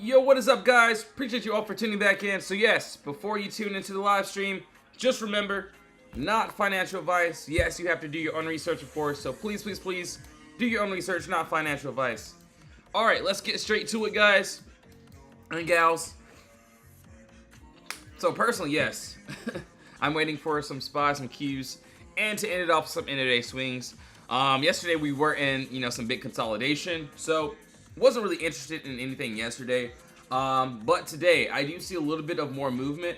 Yo, what is up, guys? Appreciate you all for tuning back in. So yes, before you tune into the live stream, just remember, not financial advice. Yes, you have to do your own research, of course. So please, please, please, do your own research, not financial advice. All right, let's get straight to it, guys and gals. So personally, yes, I'm waiting for some SPYs, some Qs, and to end it off with some end-of-day swings. Yesterday we were in, some big consolidation, so wasn't really interested in anything yesterday. But today I do see a little bit of more movement.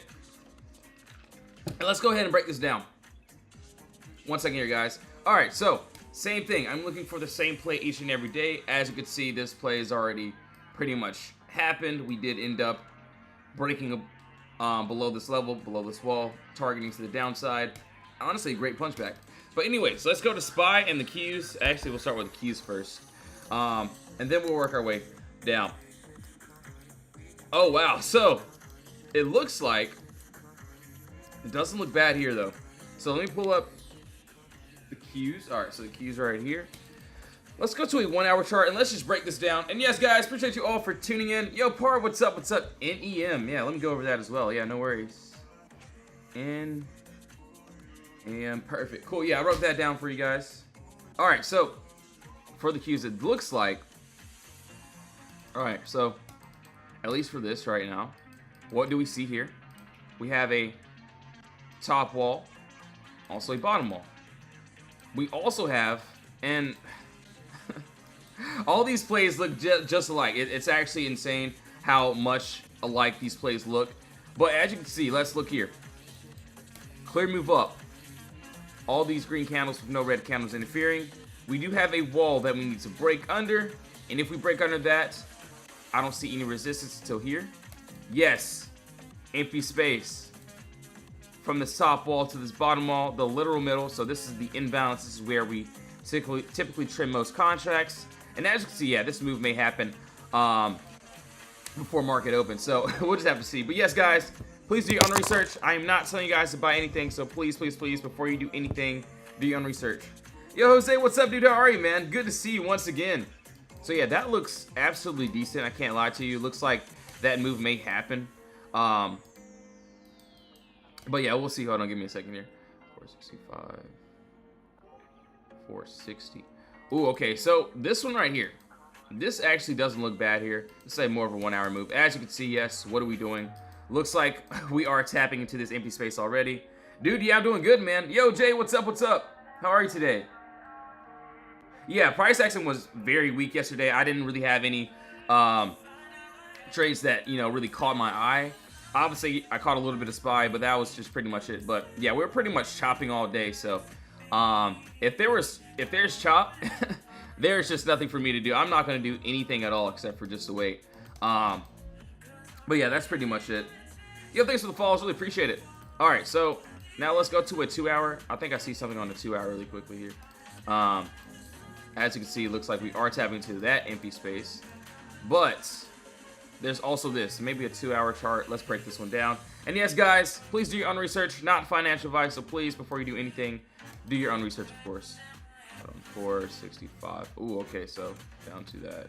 And let's go ahead and break this down. 1 second here, guys. All right, so same thing. I'm looking for the same play each and every day. As you can see, this play has already pretty much happened. We did end up breaking below this level, below this wall, targeting to the downside. Honestly, great punchback. But anyways, let's go to SPY and the Qs. Actually, we'll start with the Qs first. And then we'll work our way down. Oh, wow. So, it looks like it doesn't look bad here, though. So, let me pull up the Qs. All right, so the Qs are right here. Let's go to a 1 hour chart, and let's just break this down. And yes, guys, appreciate you all for tuning in. Yo, Par, what's up? What's up? NEM. Yeah, let me go over that as well. Yeah, no worries. NEM. Perfect. Cool. Yeah, I wrote that down for you guys. All right, so for the Qs, it looks like... All right, so at least for this right now, what do we see here? We have a top wall, also a bottom wall. We also have, and all these plays look just alike. It's actually insane how much alike these plays look. But as you can see, let's look here. Clear move up. All these green candles with no red candles interfering. We do have a wall that we need to break under. And if we break under that, I don't see any resistance until here. Yes, empty space. From this top wall to this bottom wall, the literal middle. So this is the imbalance. This is where we typically trim most contracts. And as you can see, yeah, this move may happen before market opens. So we'll just have to see. But yes, guys, please do your own research. I am not telling you guys to buy anything. So please, please, please, before you do anything, do your own research. Yo, Jose, what's up, dude? How are you, man? Good to see you once again. So yeah, that looks absolutely decent. I can't lie to you. Looks like that move may happen. But yeah, we'll see. Hold on, give me a second here. 465. 460. Ooh, okay. So this one right here. This actually doesn't look bad here. This is more of a 1 hour move. As you can see, yes, what are we doing? Looks like we are tapping into this empty space already. Dude, yeah, I'm doing good, man. Yo, Jay, what's up? What's up? How are you today? Yeah, price action was very weak yesterday. I didn't really have any trades that, really caught my eye. Obviously, I caught a little bit of SPY, but that was just pretty much it. But yeah, we're pretty much chopping all day. So if there's chop, there's just nothing for me to do. I'm not going to do anything at all except for just to wait. But yeah, that's pretty much it. Yo, thanks for the follows. Really appreciate it. All right, so now let's go to a 2 hour. I think I see something on the 2 hour really quickly here. As you can see, it looks like we are tapping into that empty space. But there's also this, maybe a 2 hour chart. Let's break this one down. And yes, guys, please do your own research, not financial advice. So please, before you do anything, do your own research, of course. 465. Ooh, okay, so down to that.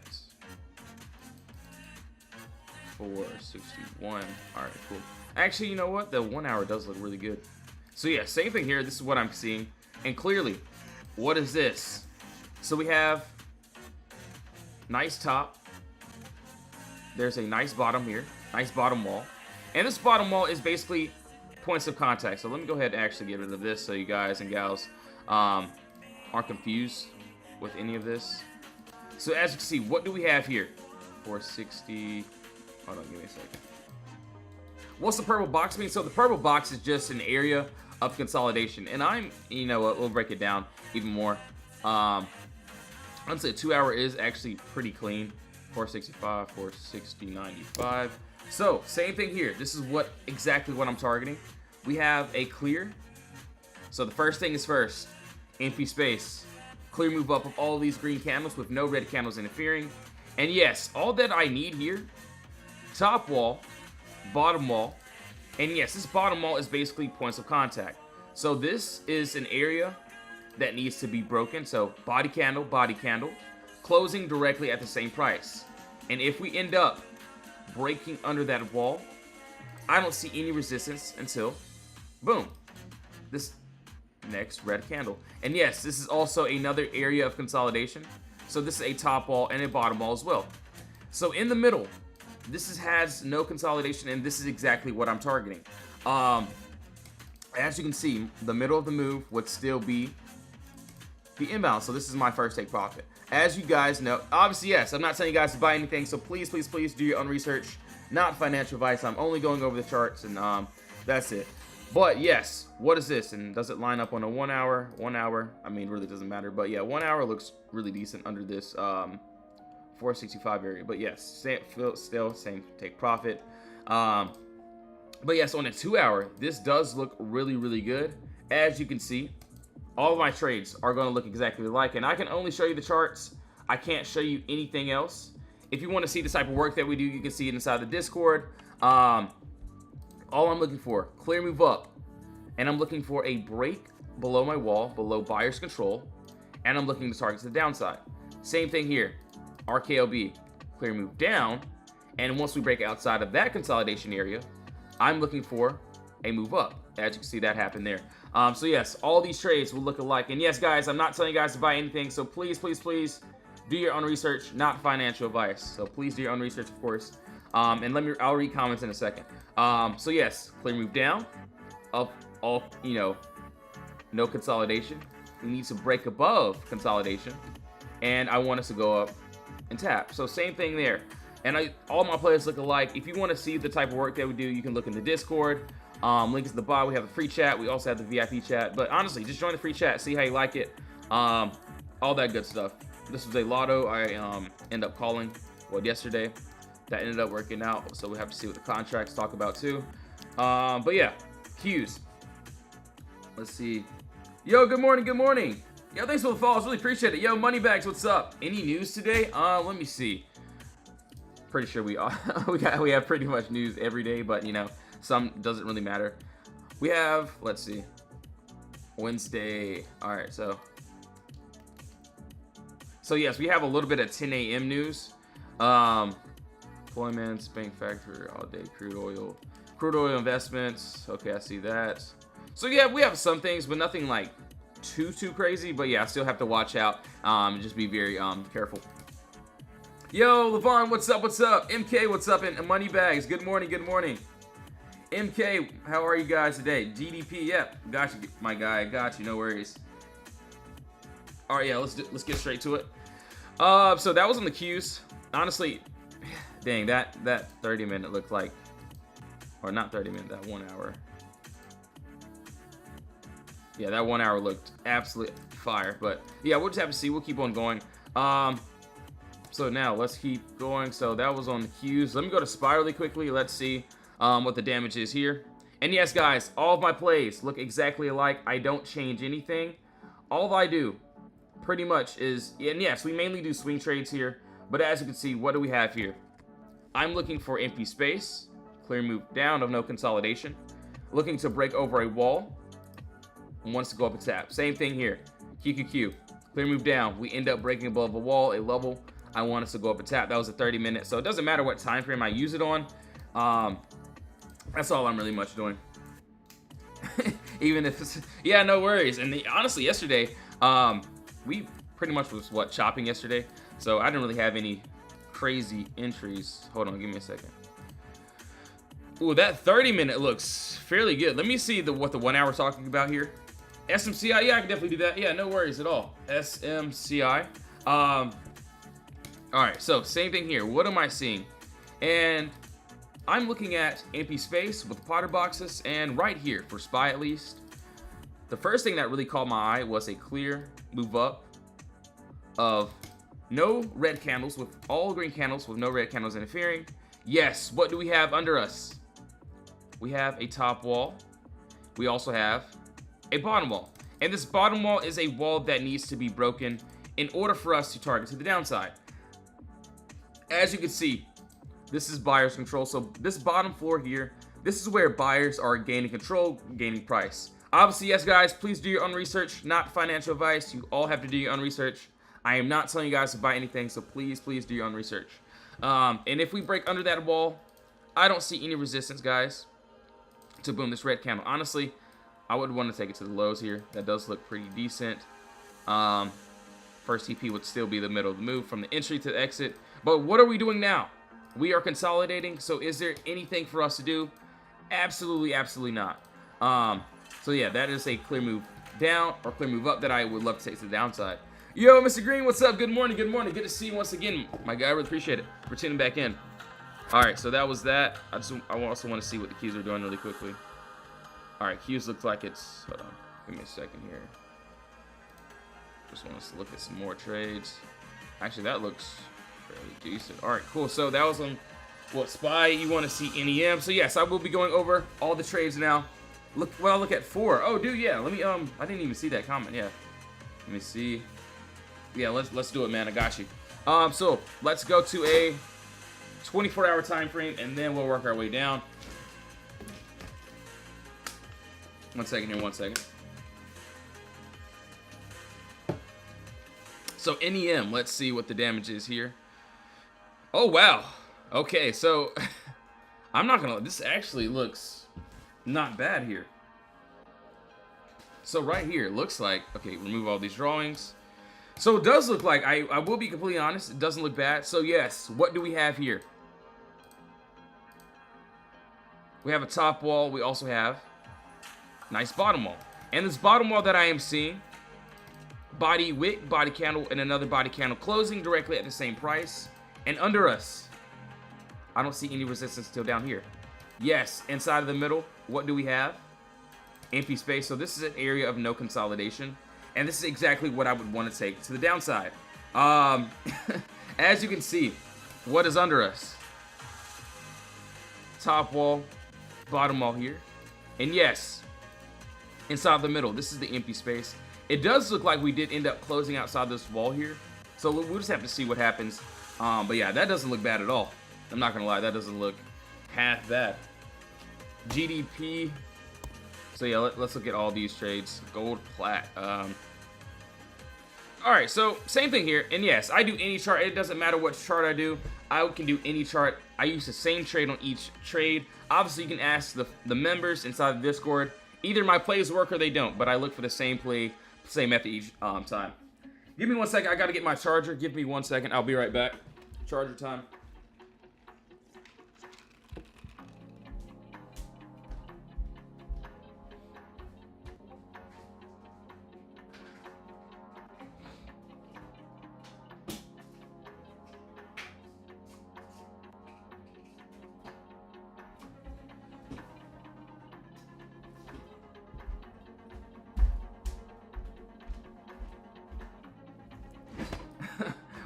461. All right, cool. Actually, you know what? The 1 hour does look really good. So yeah, same thing here. This is what I'm seeing. And clearly, what is this? So we have nice top. There's a nice bottom here. Nice bottom wall. And this bottom wall is basically points of contact. So let me go ahead and actually get rid of this so you guys and gals aren't confused with any of this. So as you can see, what do we have here? 460. Hold on, give me a second. What's the purple box mean? So the purple box is just an area of consolidation. And we'll break it down even more. I'd say 2 hour is actually pretty clean. 465, 460, 95. So same thing here. This is exactly what I'm targeting. We have a clear. So the first thing is first. Empty space. Clear move up of all these green candles with no red candles interfering. And yes, all that I need here. Top wall, bottom wall. And yes, this bottom wall is basically points of contact. So this is an area that needs to be broken. So body candle, closing directly at the same price. And if we end up breaking under that wall, I don't see any resistance until, boom, this next red candle. And yes, this is also another area of consolidation. So this is a top wall and a bottom wall as well. So in the middle, has no consolidation, and this is exactly what I'm targeting. As you can see, the middle of the move would still be the inbound. So this is my first take profit. As you guys know, obviously, yes, I'm not telling you guys to buy anything. So please, please, please do your own research. Not financial advice. I'm only going over the charts, and that's it. But yes, what is this? And does it line up on a 1 hour? 1 hour, I mean, really doesn't matter. But yeah, 1 hour looks really decent under this 465 area. But yes, still same take profit. But yes, on a 2 hour, this does look really, really good. As you can see, all of my trades are going to look exactly alike. And I can only show you the charts. I can't show you anything else. If you want to see the type of work that we do, you can see it inside the Discord. All I'm looking for, clear move up. And I'm looking for a break below my wall, below buyer's control. And I'm looking to target to the downside. Same thing here. RKLB, clear move down. And once we break outside of that consolidation area, I'm looking for a move up. As you can see, that happened there. So yes, all these trades will look alike. And yes, guys, I'm not telling you guys to buy anything. So please, please, please do your own research, not financial advice. So please do your own research, of course. And I'll read comments in a second. So yes, clear move down, up, all, no consolidation. We need to break above consolidation, and I want us to go up and tap. So same thing there. And all my players look alike. If you want to see the type of work that we do, you can look in the Discord. Link is at the bottom. We have a free chat. We also have the VIP chat. But honestly, just join the free chat. See how you like it. All that good stuff. This was a lotto I end up calling yesterday. That ended up working out. So we have to see what the contracts talk about too. But yeah, Qs. Let's see. Yo, good morning. Good morning. Yo, thanks for the follows. Really appreciate it. Yo, Moneybags, what's up? Any news today? Let me see. Pretty sure we are. we have pretty much news every day, but some doesn't really matter. We have, let's see, Wednesday. All right, so yes, we have a little bit of 10 a.m. news. Employments, bank factor, all day crude oil investments. Okay, I see that. So yeah, we have some things, but nothing like too crazy. But yeah, I still have to watch out. Just be very careful. Yo, Levon, what's up? What's up? MK, what's up? And Moneybags, good morning. Good morning. MK, how are you guys today? GDP, yep, got you, my guy. Got you, no worries. All right, yeah, let's get straight to it. So that was on the Qs. Honestly, dang, that 30-minute looked like, or not 30-minute, that 1 hour. Yeah, that 1 hour looked absolutely fire. But yeah, we'll just have to see. We'll keep on going. So now let's keep going. So that was on the Qs. Let me go to SPY really quickly. Let's see what the damage is here. And yes, guys, all of my plays look exactly alike. I don't change anything. All I do pretty much is, and yes, we mainly do swing trades here. But as you can see, what do we have here? I'm looking for empty space. Clear move down of no consolidation. Looking to break over a wall. And wants to go up and tap. Same thing here. QQQ. Clear move down. We end up breaking above a wall, a level. I want us to go up and tap. That was a 30-minute. So it doesn't matter what time frame I use it on. That's all I'm really much doing. Even if it's, yeah, no worries. And honestly, yesterday, we pretty much was chopping yesterday. So I didn't really have any crazy entries. Hold on, give me a second. Ooh, that 30-minute looks fairly good. Let me see what the 1 hour talking about here. SMCI, yeah, I can definitely do that. Yeah, no worries at all. SMCI. All right, so same thing here. What am I seeing? And I'm looking at empty space with Potter boxes, and right here for SPY at least, the first thing that really caught my eye was a clear move up of no red candles, with all green candles with no red candles interfering. Yes, what do we have under us? We have a top wall. We also have a bottom wall. And this bottom wall is a wall that needs to be broken in order for us to target to the downside. As you can see, this is buyer's control. So this bottom floor here, this is where buyers are gaining control, gaining price. Obviously, yes, guys, please do your own research, not financial advice. You all have to do your own research. I am not telling you guys to buy anything, so please do your own research. And if we break under that wall, I don't see any resistance, guys, to boom this red candle. Honestly, I would want to take it to the lows here. That does look pretty decent. First TP would still be the middle of the move from the entry to the exit. But what are we doing now? We are consolidating. So is there anything for us to do? Absolutely, absolutely not. So yeah, that is a clear move down or clear move up that I would love to take to the downside. Yo, Mr. Green, what's up? Good morning, good morning. Good to see you once again, my guy. I really appreciate it for tuning back in. All right, so that was that. I also want to see what the keys are doing really quickly. All right, Q's looks like it's, hold on, give me a second here. Just want us to look at some more trades. Actually, that looks fairly decent. All right, cool. So that was on what SPY. You want to see NEM. So yes, I will be going over all the trades now. Look at 4. Oh, dude, yeah. Let me I didn't even see that comment. Yeah. Let me see. Yeah, let's do it, man. I got you. So let's go to a 24-hour time frame, and then we'll work our way down. One second here, one second. So NEM, let's see what the damage is here. Oh, wow. Okay, so I'm not gonna, this actually looks not bad here. So right here, looks like, okay, remove all these drawings. So it does look like, I will be completely honest, it doesn't look bad. So yes, what do we have here? We have a top wall. We also have nice bottom wall. And this bottom wall that I am seeing, body wick, body candle, and another body candle closing directly at the same price. And under us, I don't see any resistance till down here. Yes, inside of the middle, what do we have? Empty space. So this is an area of no consolidation. And this is exactly what I would want to take to the downside. As you can see, what is under us? Top wall, bottom wall here. And yes, inside the middle, this is the empty space. It does look like we did end up closing outside this wall here. So we'll just have to see what happens. But yeah, that doesn't look bad at all. I'm not going to lie, that doesn't look half bad. GDP. So yeah, let's look at all these trades. Gold, plat. All right, so same thing here. And yes, I do any chart. It doesn't matter what chart I do. I can do any chart. I use the same trade on each trade. Obviously, you can ask the members inside the Discord. Either my plays work or they don't, but I look for the same play, same method each time. Give me 1 second. I got to get my charger. Give me 1 second. I'll be right back. Charger time.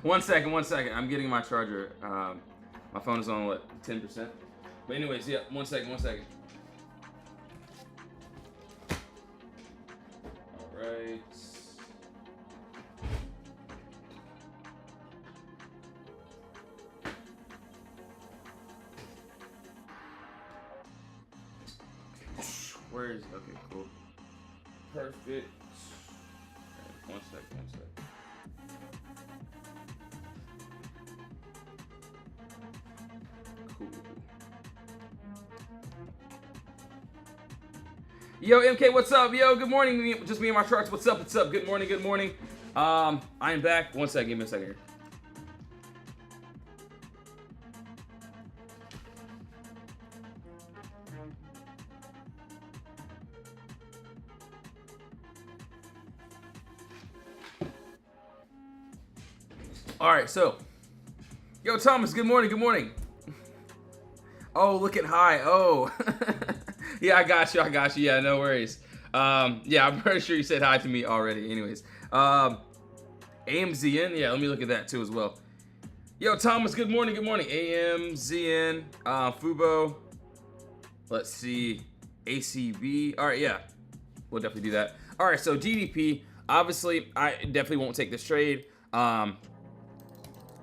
One second. I'm getting my charger. My phone is on, what, 10%? But anyways, yeah, 1 second. All right. Where is, okay, cool. Perfect. One second. Cool. Yo, MK, what's up? Yo, good morning. Just me and my trucks. What's up? Good morning. I am back. 1 second. Give me a second here. All right, so, yo, Thomas, good morning. Oh, look at high. Oh, yeah, I got you. Yeah, no worries. Yeah, I'm pretty sure you said hi to me already. Anyways, AMZN. Yeah, let me look at that too as well. Yo, Thomas, good morning. AMZN, Fubo. Let's see, ACB. All right, yeah, we'll definitely do that. All right, so GDP. Obviously, I definitely won't take this trade.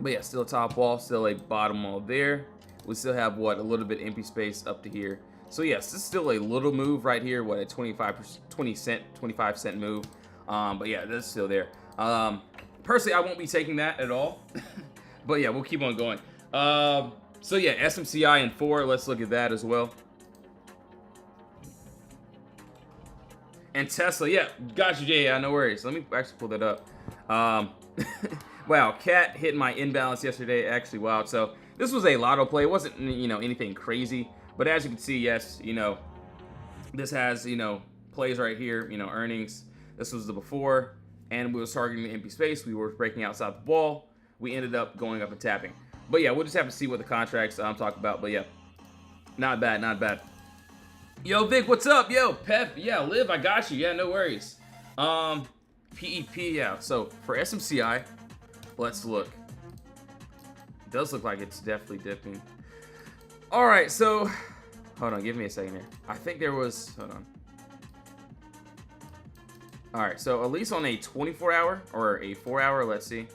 But yeah, still a top wall, still a bottom wall there. We still have, what, a little bit empty space up to here. So yes, this is still a little move right here. What, a 25 cent move. But yeah, that's still there. Personally, I won't be taking that at all. But yeah, we'll keep on going. So yeah, SMCI in 4. Let's look at that as well. And Tesla, yeah, got you, Jay. Yeah, no worries. Let me actually pull that up. Wow, Cat hit my imbalance yesterday. Actually, wow. So this was a lotto play. It wasn't, anything crazy. But as you can see, yes, this has, plays right here, earnings. This was the before, and we was targeting the empty space. We were breaking outside the wall. We ended up going up and tapping. But yeah, we'll just have to see what the contracts I'm talking about. But yeah, not bad, not bad. Yo, Vic, what's up? Yo, Pep, yeah, Liv, I got you. Yeah, no worries. PEP, yeah. So for SMCI, let's look. It does look like it's definitely dipping. All right, so hold on, give me a second here. I think there was, hold on. All right, so at least on a 24-hour or a 4-hour, let's see.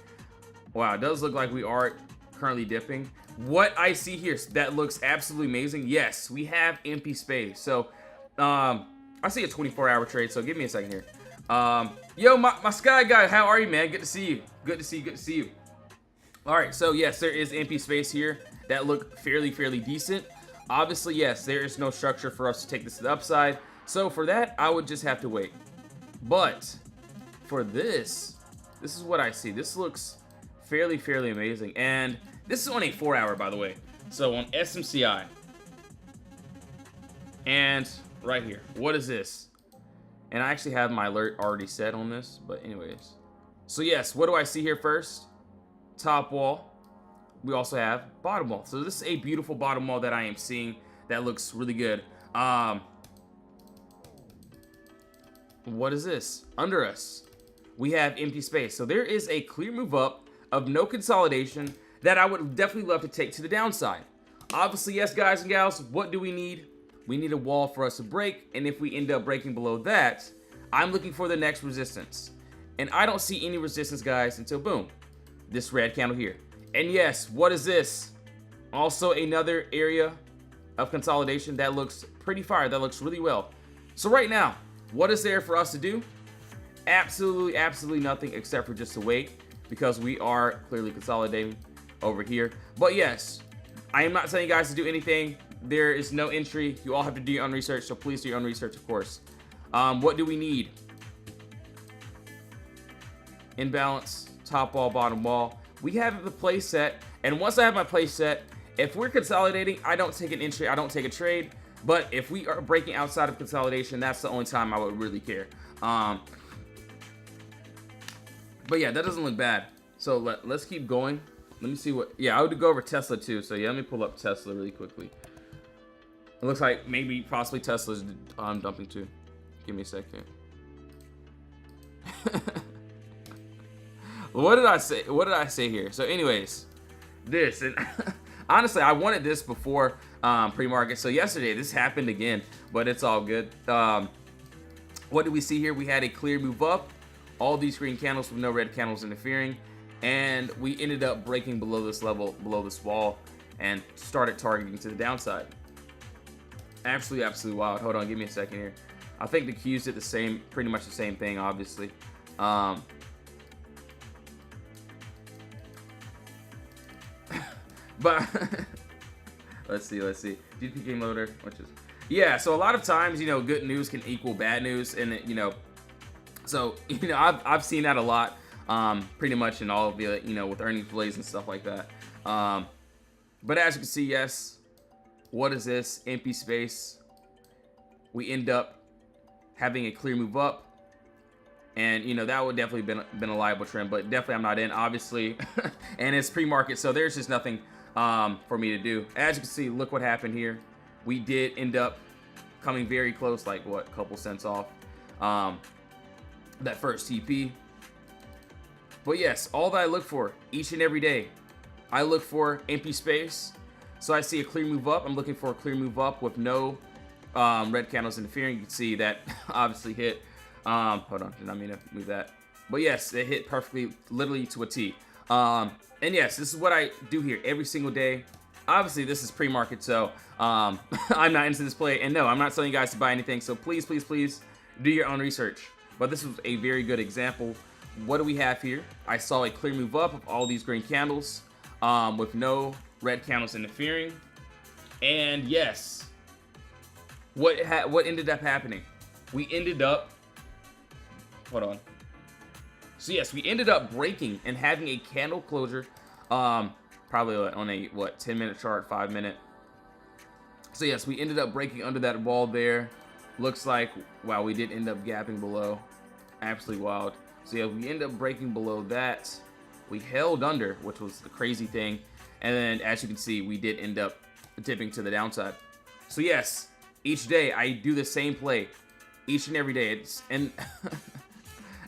Wow, it does look like we are currently dipping. What I see here, that looks absolutely amazing. Yes, we have empty space. So, I see a 24-hour trade, so give me a second here. Yo, my Sky guy, how are you, man? Good to see you. Good to see you, good to see you. All right, so yes, there is empty space here that look fairly decent. Obviously, yes, there is no structure for us to take this to the upside. So for that, I would just have to wait. But for this is what I see. This looks fairly amazing. And this is on a 4-hour, by the way. So on SMCI. And right here, what is this? And I actually have my alert already set on this, but anyways. So yes, what do I see here first? Top wall. We also have bottom wall. So this is a beautiful bottom wall that I am seeing that looks really good. What is this? Under us, we have empty space. So there is a clear move up of no consolidation that I would definitely love to take to the downside. Obviously, yes, guys and gals, what do we need? We need a wall for us to break, and if we end up breaking below that, I'm looking for the next resistance. And I don't see any resistance, guys, until boom, this red candle here. And yes, what is this? Also another area of consolidation that looks pretty fire, that looks really well. So right now, what is there for us to do? Absolutely nothing except for just to wait, because we are clearly consolidating over here. But yes, I am not telling you guys to do anything. There is no entry. You all have to do your own research, so please do your own research, of course. What do we need? Imbalance, top wall, bottom wall. We have the play set, and once I have my play set, if we're consolidating, I don't take an entry, I don't take a trade. But if we are breaking outside of consolidation, that's the only time I would really care. But yeah, that doesn't look bad. So let's keep going. Let me see what, yeah, I would go over Tesla too. So yeah, let me pull up Tesla really quickly. It looks like maybe possibly Tesla's dumping too. Give me a second. What did I say? What did I say here? So anyways, this, and honestly, I wanted this before pre-market. So yesterday, this happened again, but it's all good. What do we see here? We had a clear move up. All these green candles with no red candles interfering. And we ended up breaking below this level, below this wall, and started targeting to the downside. Absolutely wild. Hold on, give me a second here. I think the Qs did the same, pretty much the same thing, obviously. But let's see. GP game loader, which is, yeah. So a lot of times, good news can equal bad news, and so I've seen that a lot, pretty much in all of the with earnings plays and stuff like that. But as you can see, yes, what is this? Empty space. We end up having a clear move up, and that would definitely been a liable trend, but definitely I'm not in, obviously. And it's pre-market, so there's just nothing for me to do. As you can see, look what happened here. We did end up coming very close, like what, couple cents off that first TP. But yes, all that I look for each and every day, I look for empty space. So I see a clear move up. I'm looking for a clear move up with no red candles interfering. You can see that obviously hit. Hold on, did not mean to move that. But yes, it hit perfectly, literally to a T. And yes, this is what I do here every single day. Obviously, this is pre-market, so I'm not into this play. And no, I'm not telling you guys to buy anything. So please do your own research. But this was a very good example. What do we have here? I saw a clear move up of all these green candles with no red candles interfering. And yes, what ended up happening? We ended up, hold on. So yes, we ended up breaking and having a candle closure, probably on a, 10-minute chart, 5-minute. So yes, we ended up breaking under that wall there. Looks like, wow, we did end up gapping below. Absolutely wild. So yeah, we ended up breaking below that. We held under, which was the crazy thing. And then, as you can see, we did end up dipping to the downside. So yes, each day I do the same play. Each and every day. And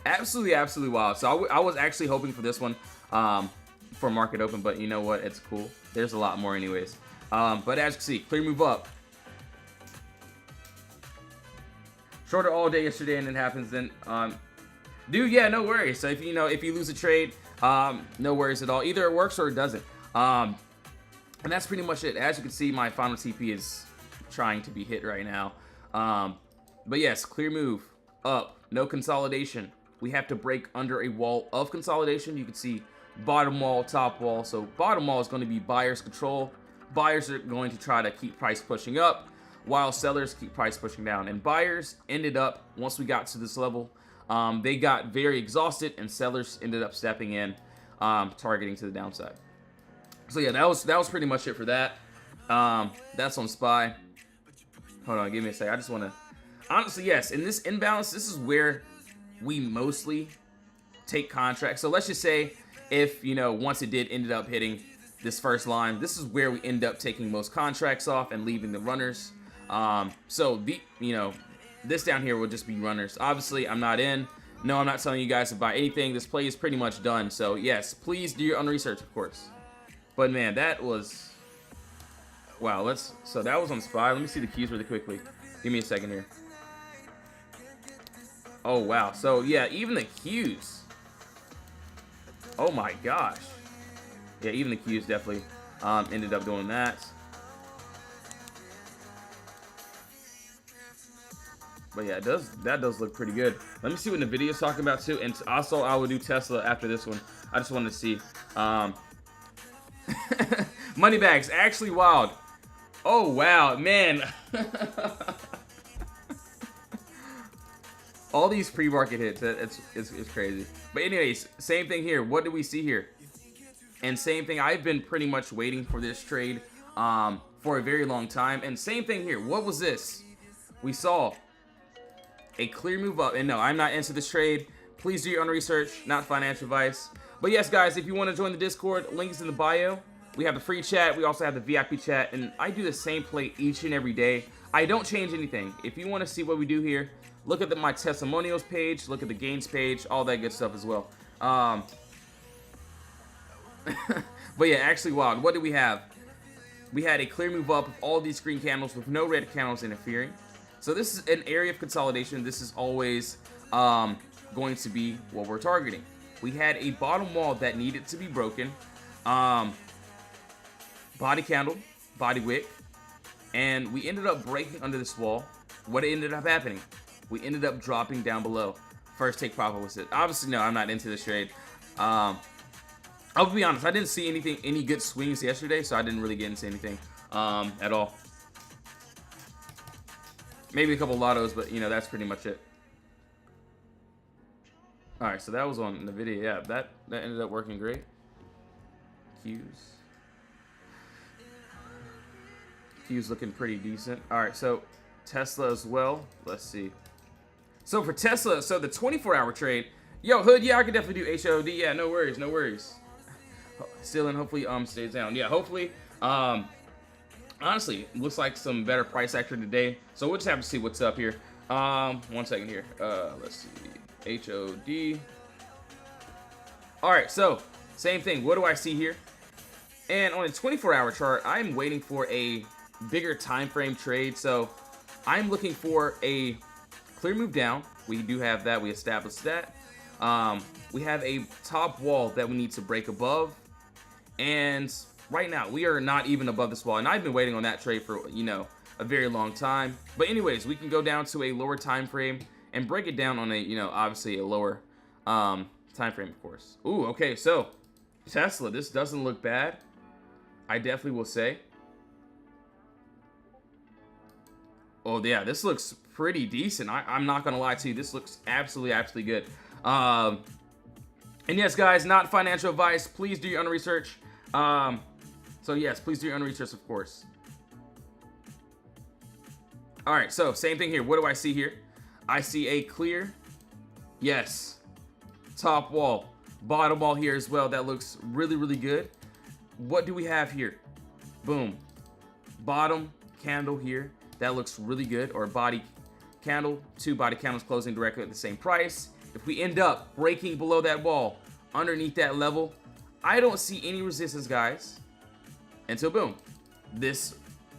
absolutely wild. So I was actually hoping for this one for market open, but you know what? It's cool. There's a lot more anyways. But as you can see, clear move up. Shorter all day yesterday, and it happens then. Dude, yeah, no worries. So if you lose a trade, no worries at all. Either it works or it doesn't. And that's pretty much it. As you can see, my final TP is trying to be hit right now. But yes, clear move up. No consolidation. We have to break under a wall of consolidation. You can see bottom wall, top wall. So bottom wall is going to be buyers control. Buyers are going to try to keep price pushing up, while sellers keep price pushing down. And buyers ended up, once we got to this level, they got very exhausted, and sellers ended up stepping in, targeting to the downside. So yeah, that was pretty much it for that. That's on SPY. Hold on, give me a sec. I just want to, honestly, yes, in this imbalance, this is where we mostly take contracts. So let's just say if, once it ended up hitting this first line, this is where we end up taking most contracts off and leaving the runners. So this down here will just be runners. Obviously, I'm not in. No, I'm not telling you guys to buy anything. This play is pretty much done. So yes, please do your own research, of course. But man, that was, wow. So that was on SPY. Let me see the keys really quickly. Give me a second here. Oh wow. So yeah, even the Qs. Oh my gosh. Yeah, even the Qs definitely ended up doing that. But yeah, that does look pretty good. Let me see what NVIDIA is talking about too. And also, I will do Tesla after this one. I just wanted to see. Moneybags, actually wild. Oh, wow, man. All these pre-market hits, it's crazy. But anyways, same thing here. What do we see here? And same thing, I've been pretty much waiting for this trade for a very long time. And same thing here. What was this? We saw a clear move up. And no, I'm not into this trade. Please do your own research, not financial advice. But yes, guys, if you want to join the Discord, link is in the bio. We have the free chat. We also have the VIP chat. And I do the same play each and every day. I don't change anything. If you want to see what we do here, look at my testimonials page. Look at the gains page. All that good stuff as well. But yeah, actually wild. What do we have? We had a clear move up of all these green candles with no red candles interfering. So this is an area of consolidation. This is always going to be what we're targeting. We had a bottom wall that needed to be broken. Body candle, body wick, and we ended up breaking under this wall. What ended up happening? We ended up dropping down below. First take profit was it. Obviously, no, I'm not into this trade. I'll be honest, I didn't see any good swings yesterday, so I didn't really get into anything at all. Maybe a couple lottos, but that's pretty much it. All right, so that was on the video. Yeah, that ended up working great. Q's looking pretty decent. All right, so Tesla as well. Let's see. So for Tesla, so the 24-hour trade, yo, Hood, yeah, I could definitely do HOD. Yeah, no worries, no worries. Still in, hopefully stays down. Yeah, hopefully. Honestly, looks like some better price action today. So we'll just have to see what's up here. 1 second here. Let's see. HOD. All right, so same thing. What do I see here? And on a 24-hour chart, I'm waiting for a bigger time frame trade. So I'm looking for a clear move down. We do have that. We established that. We have a top wall that we need to break above. And right now, we are not even above this wall. And I've been waiting on that trade for, a very long time. But anyways, we can go down to a lower time frame and break it down on a, obviously a lower time frame, of course. Ooh, okay, so Tesla, this doesn't look bad. I definitely will say. Oh yeah, this looks pretty decent. I'm not gonna lie to you. This looks absolutely good. And yes, guys, not financial advice. Please do your own research. So yes, please do your own research, of course. All right, so same thing here. What do I see here? I see a clear, yes, top wall, bottom wall here as well. That looks really good. What do we have here? Boom, bottom candle here. That looks really good. Or body candle, 2 body candles closing directly at the same price. If we end up breaking below that wall, underneath that level, I don't see any resistance, guys, until boom, this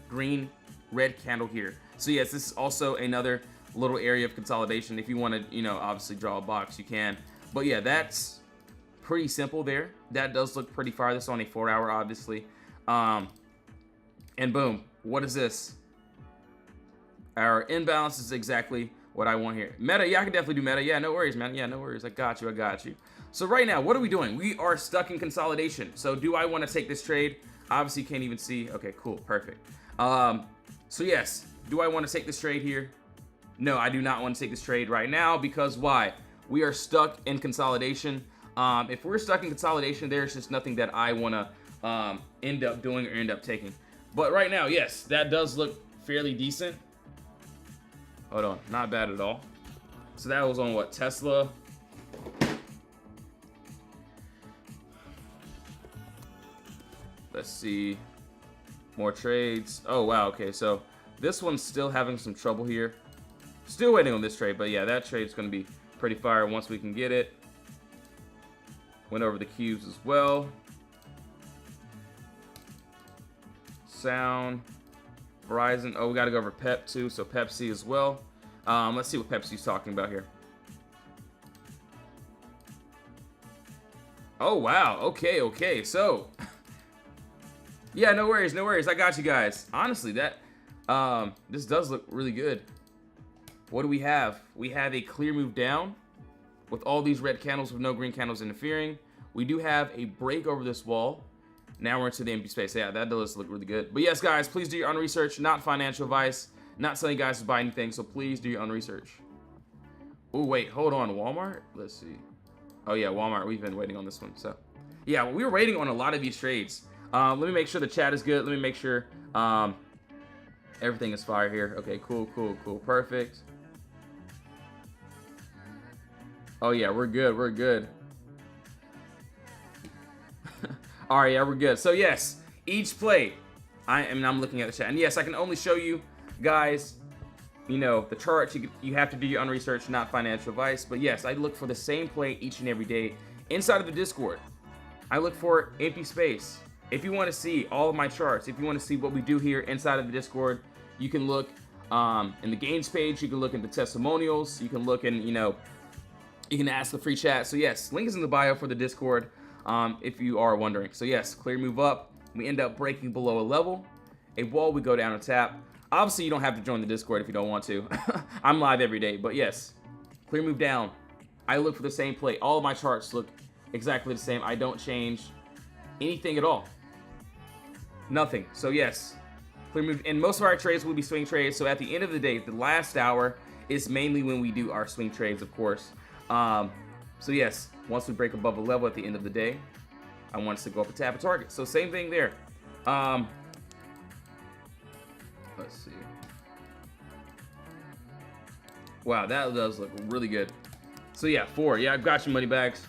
green red candle here. So yes, this is also another little area of consolidation. If you want to, you know, obviously draw a box, you can. But yeah, that's pretty simple there. That does look pretty far. This is on a 4-hour, obviously. And boom, what is this? Our imbalance is exactly what I want here. Meta, yeah, I can definitely do meta. Yeah, no worries, man. Yeah, no worries. I got you. So right now, what are we doing? We are stuck in consolidation. So do I want to take this trade? Obviously, you can't even see. Okay, cool, perfect. So yes, do I want to take this trade here? No, I do not want to take this trade right now because why? We are stuck in consolidation. If we're stuck in consolidation, there's just nothing that I want to end up doing or end up taking. But right now, yes, that does look fairly decent. Hold on, not bad at all. So that was on what, Tesla? Let's see. More trades. Oh, wow, okay, so this one's still having some trouble here. Still waiting on this trade, but yeah, that trade's going to be pretty fire once we can get it. Went over the cubes as well. Sound. Verizon. Oh, we got to go over Pep too, so Pepsi as well. Let's see what Pepsi's talking about here. Oh, wow. Okay. So, yeah, no worries. I got you guys. Honestly, that this does look really good. What do we have? We have a clear move down with all these red candles with no green candles interfering. We do have a break over this wall. Now we're into the empty space. Yeah, that does look really good. But yes, guys, please do your own research. Not financial advice. Not telling you guys to buy anything. So please do your own research. Oh, wait. Hold on. Walmart? Let's see. Oh, yeah, Walmart. We've been waiting on this one. So, yeah, we were waiting on a lot of these trades. Let me make sure the chat is good. Let me make sure everything is fire here. Okay, cool. Perfect. Oh, yeah, we're good. All right, yeah, we're good. So yes, each play, I'm looking at the chat, and yes, I can only show you guys, you know, the chart. You have to do your own research, not financial advice. But yes, I look for the same play each and every day inside of the Discord. I look for empty space. If you want to see all of my charts, if you want to see what we do here inside of the Discord, you can look in the games page. You can look in the testimonials. You can look in, you know, you can ask the free chat. So yes, link is in the bio for the Discord. If you are wondering. So yes, clear move up. We end up breaking below a level. A wall, we go down and tap. Obviously, you don't have to join the Discord if you don't want to. I'm live every day, but yes. Clear move down. I look for the same play. All of my charts look exactly the same. I don't change anything at all. Nothing. So yes, clear move. And most of our trades will be swing trades. So at the end of the day, the last hour is mainly when we do our swing trades, of course. So yes, once we break above a level at the end of the day, I want us to go up and tap a target. So same thing there. Let's see. Wow, that does look really good. So yeah, 4. Yeah, I've got your money bags.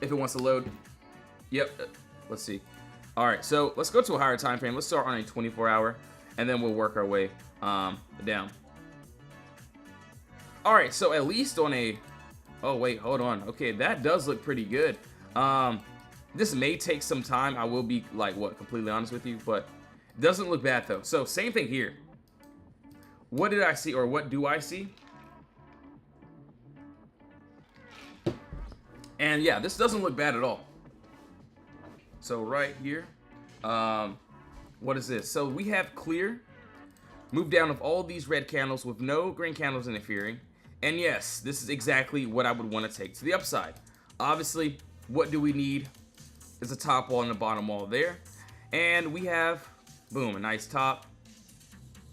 If it wants to load. Yep. Let's see. All right, so let's go to a higher time frame. Let's start on a 24-hour, and then we'll work our way down. All right, so at least on a, oh wait, hold on. Okay, that does look pretty good. This may take some time. I will be like, completely honest with you, but it doesn't look bad though. So same thing here. What did I see, or what do I see? And yeah, this doesn't look bad at all. So right here, what is this? So we have clear, move down of all these red candles with no green candles interfering. And yes, this is exactly what I would want to take to the upside. Obviously, what do we need is a top wall and a bottom wall there. And we have, boom, a nice top.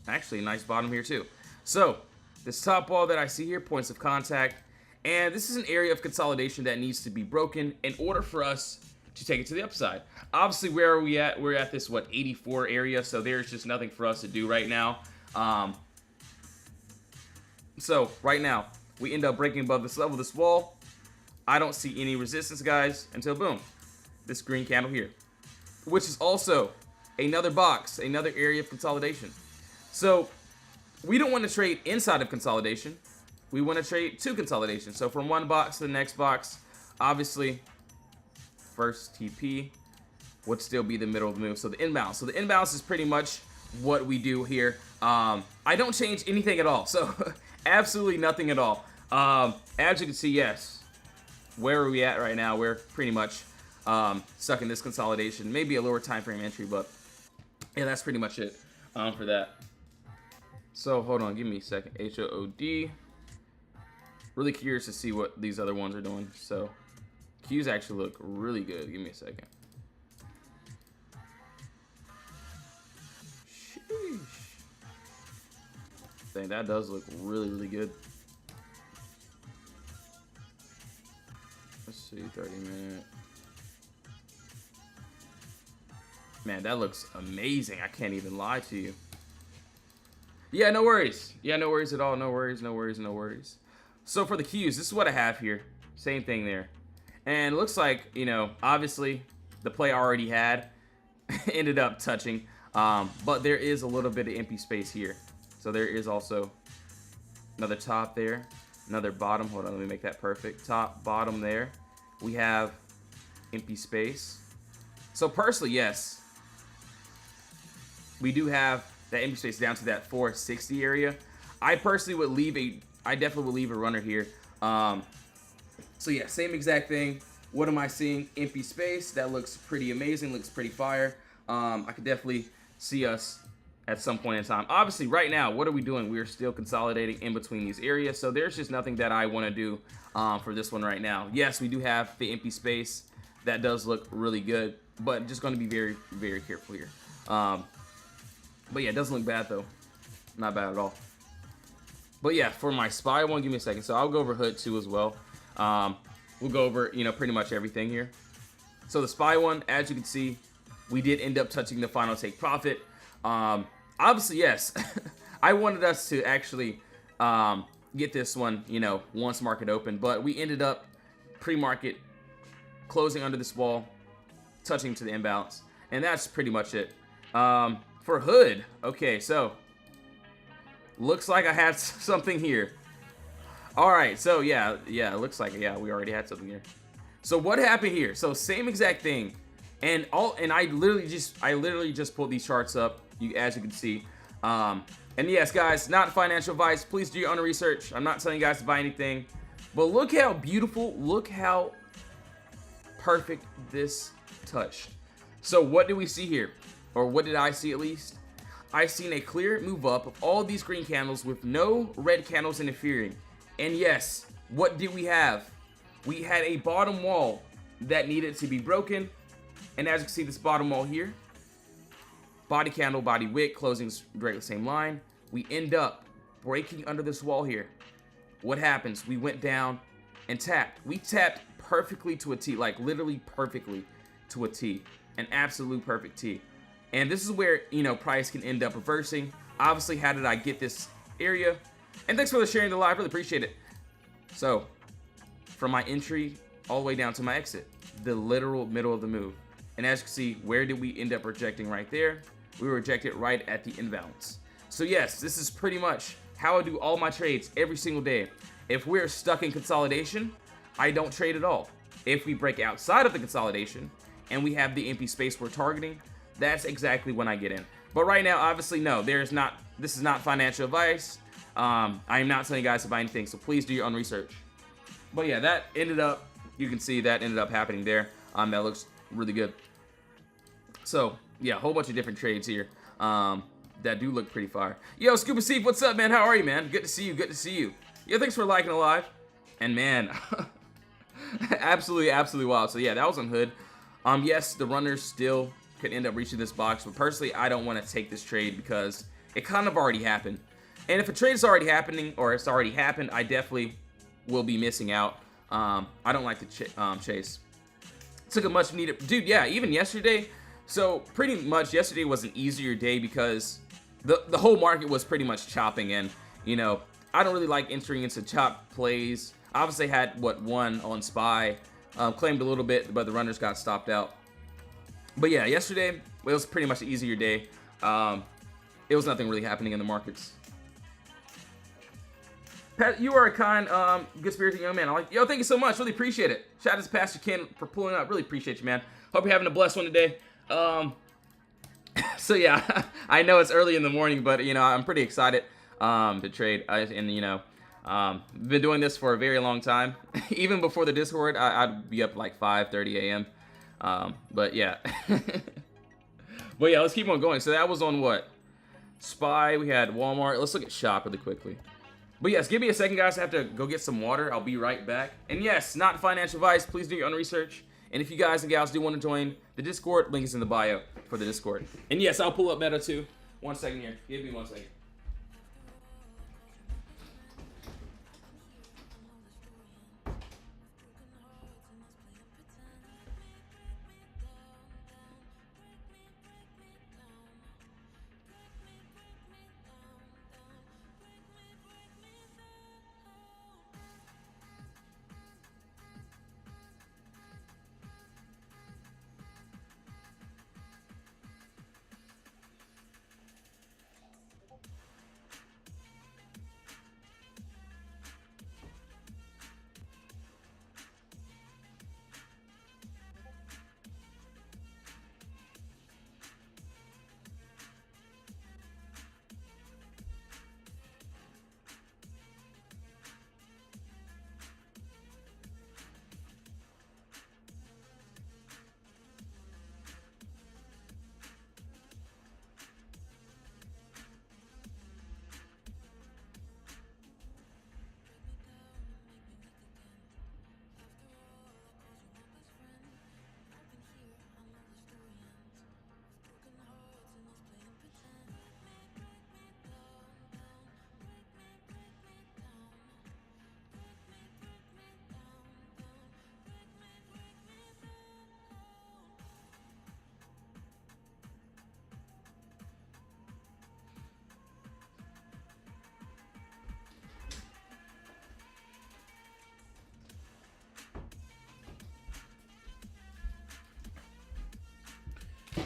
Actually, a nice bottom here too. So, this top wall that I see here, points of contact. And this is an area of consolidation that needs to be broken in order for us to take it to the upside. Obviously, where are we at? We're at this, 84 area. So, there's just nothing for us to do right now. So, right now, we end up breaking above this level, this wall. I don't see any resistance, guys, until boom, this green candle here, which is also another box, another area of consolidation. So we don't want to trade inside of consolidation. We want to trade to consolidation. So from one box to the next box, obviously, first TP would still be the middle of the move. So the inbounds. So the inbounds is pretty much what we do here. I don't change anything at all. So absolutely nothing at all. As you can see, yes. Where are we at right now? We're pretty much stuck in this consolidation. Maybe a lower time frame entry, but yeah, that's pretty much it for that. So hold on, give me a second. HOOD. Really curious to see what these other ones are doing. So Qs actually look really good. Give me a second. Sheesh. Dang, that does look really, really good. Let's see, 30 minute. Man, that looks amazing. I can't even lie to you. Yeah, no worries. Yeah, no worries at all. No worries, no worries, no worries. So for the Qs, this is what I have here. Same thing there. And it looks like, you know, obviously the play I already had ended up touching. But there is a little bit of empty space here. So there is also another top there. Another bottom. Hold on, let me make that perfect. Top, bottom there. We have empty space. So personally, yes, we do have that empty space down to that 460 area. I personally would leave I definitely would leave a runner here. So yeah, same exact thing. What am I seeing? Empty space. That looks pretty amazing. Looks pretty fire. I could definitely see us at some point in time. Obviously, right now, what are we doing? We are still consolidating in between these areas. So there's just nothing that I want to do for this one right now. Yes, we do have the empty space. That does look really good, but just going to be very, very careful here. But yeah, it doesn't look bad though. Not bad at all. But yeah, for my SPY one, give me a second. So I'll go over HOOD 2 as well. We'll go over, you know, pretty much everything here. So the SPY one, as you can see, we did end up touching the final take profit. Obviously, yes, I wanted us to actually get this one, you know, once market open, but we ended up pre-market closing under this wall, touching to the imbalance, and that's pretty much it. For HOOD, okay, so looks like I had something here. All right, so yeah, it looks like, yeah, we already had something here. So what happened here? So same exact thing, and I literally just pulled these charts up, as you can see. And yes, guys, not financial advice. Please do your own research. I'm not telling you guys to buy anything, but look how beautiful, look how perfect this touched. So what do we see here? Or what did I see at least? I seen a clear move up of all these green candles with no red candles interfering. And yes, what did we have? We had a bottom wall that needed to be broken. And as you can see, this bottom wall here, body candle, body wick, closing directly the same line. We end up breaking under this wall here. What happens? We went down and tapped. We tapped perfectly to a T, like literally perfectly to a T, an absolute perfect T. And this is where, you know, price can end up reversing. Obviously, how did I get this area? And thanks for sharing the live, really appreciate it. So, from my entry all the way down to my exit, the literal middle of the move. And as you can see, where did we end up rejecting right there? We rejected right at the imbalance. So yes, this is pretty much how I do all my trades every single day. If we're stuck in consolidation, I don't trade at all. If we break outside of the consolidation and we have the empty space we're targeting, that's exactly when I get in. But right now, obviously, no, this is not financial advice. I am not telling you guys to buy anything, so please do your own research. But yeah, that ended up, you can see that ended up happening there. That looks really good. So yeah, a whole bunch of different trades here that do look pretty fire. Yo, Scuba Steve, what's up, man? How are you, man? Good to see you. Good to see you. Yeah, thanks for liking the live. And man, absolutely wild. So yeah, that was on HOOD. Yes, the runners still could end up reaching this box, but personally, I don't want to take this trade because it kind of already happened. And if a trade is already happening, or it's already happened, I definitely will be missing out. I don't like the chase. Took a much needed, dude. Yeah, even yesterday. So pretty much yesterday was an easier day because the whole market was pretty much chopping, and you know, I don't really like entering into chop plays. Obviously had one on SPY, claimed a little bit, but the runners got stopped out. But yeah, yesterday it was pretty much an easier day. It was nothing really happening in the markets. Pat, you are a kind, good spirited young man. I like, yo, thank you so much. Really appreciate it. Shout out to Pastor Ken for pulling up. Really appreciate you, man. Hope you're having a blessed one today. So yeah, I know it's early in the morning, but you know, I'm pretty excited to trade. And you know, been doing this for a very long time. Even before the Discord, I'd be up like 5:30 a.m. But yeah. But yeah, let's keep on going. So that was on what? SPY, we had Walmart. Let's look at Shop really quickly. But yes, give me a second, guys. I have to go get some water. I'll be right back. And yes, not financial advice. Please do your own research. And if you guys and gals do want to join the Discord, link is in the bio for the Discord. And yes, I'll pull up Meta too. 1 second here. Give me 1 second.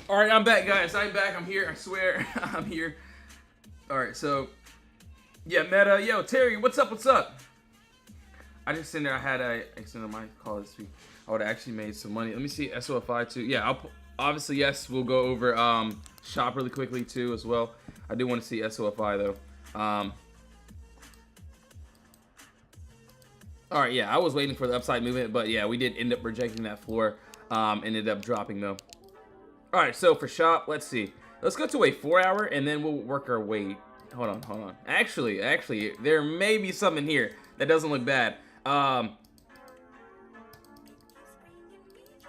All right, I'm back, guys. I'm back. I'm here. I swear, I'm here. All right, so yeah, Meta. Yo, Terry, what's up? What's up? I just seen there. I had a extended my call this week. I would have actually made some money. Let me see SOFI too. Yeah, obviously yes. We'll go over Shop really quickly too as well. I do want to see SOFI though. All right, yeah. I was waiting for the upside movement, but yeah, we did end up rejecting that floor. Ended up dropping though. All right, so for Shop, let's see. Let's go to a 4-hour, and then we'll work our way. Hold on. Actually, there may be something here that doesn't look bad. All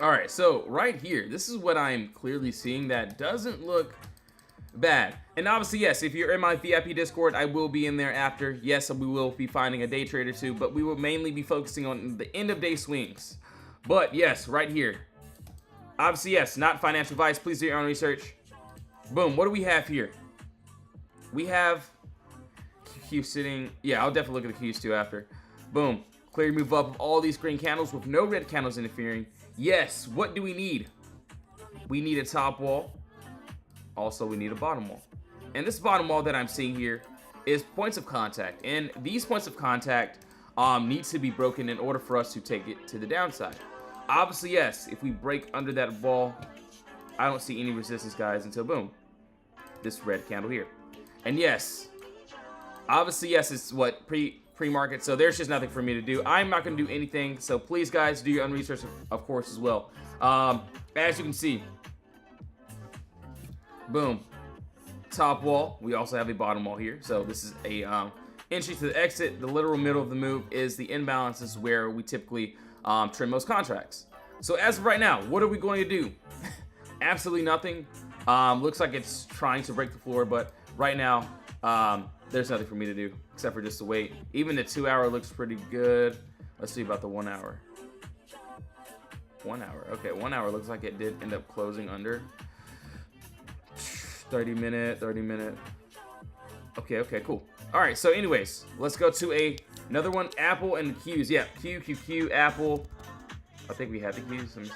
right, so right here, this is what I'm clearly seeing that doesn't look bad. And obviously, yes, if you're in my VIP Discord, I will be in there after. Yes, we will be finding a day trade or two, but we will mainly be focusing on the end of day swings. But yes, right here. Obviously, yes, not financial advice. Please do your own research. Boom. What do we have here? We have Q sitting. Yeah, I'll definitely look at the Qs too after. Boom. Clear move up of all these green candles with no red candles interfering. Yes. What do we need? We need a top wall. Also, we need a bottom wall. And this bottom wall that I'm seeing here is points of contact. And these points of contact need to be broken in order for us to take it to the downside. Obviously, yes, if we break under that wall, I don't see any resistance, guys, until boom, this red candle here. And yes, obviously, yes, it's what pre-market, so there's just nothing for me to do. I'm not going to do anything, so please, guys, do your own research, of course, as well. As you can see, boom, top wall. We also have a bottom wall here, so this is a entry to the exit. The literal middle of the move is the imbalance. This is where we typically trim most contracts. So as of right now, what are we going to do? Absolutely nothing. Looks like it's trying to break the floor, but right now, there's nothing for me to do except for just to wait. Even the 2 hour looks pretty good. Let's see about the 1 hour. 1 hour. Okay, 1 hour looks like it did end up closing under 30 minute. Okay, cool. All right, so anyways, let's go to another one. Apple and Qs. Yeah, Q, Apple. I think we have the Qs. Let me see.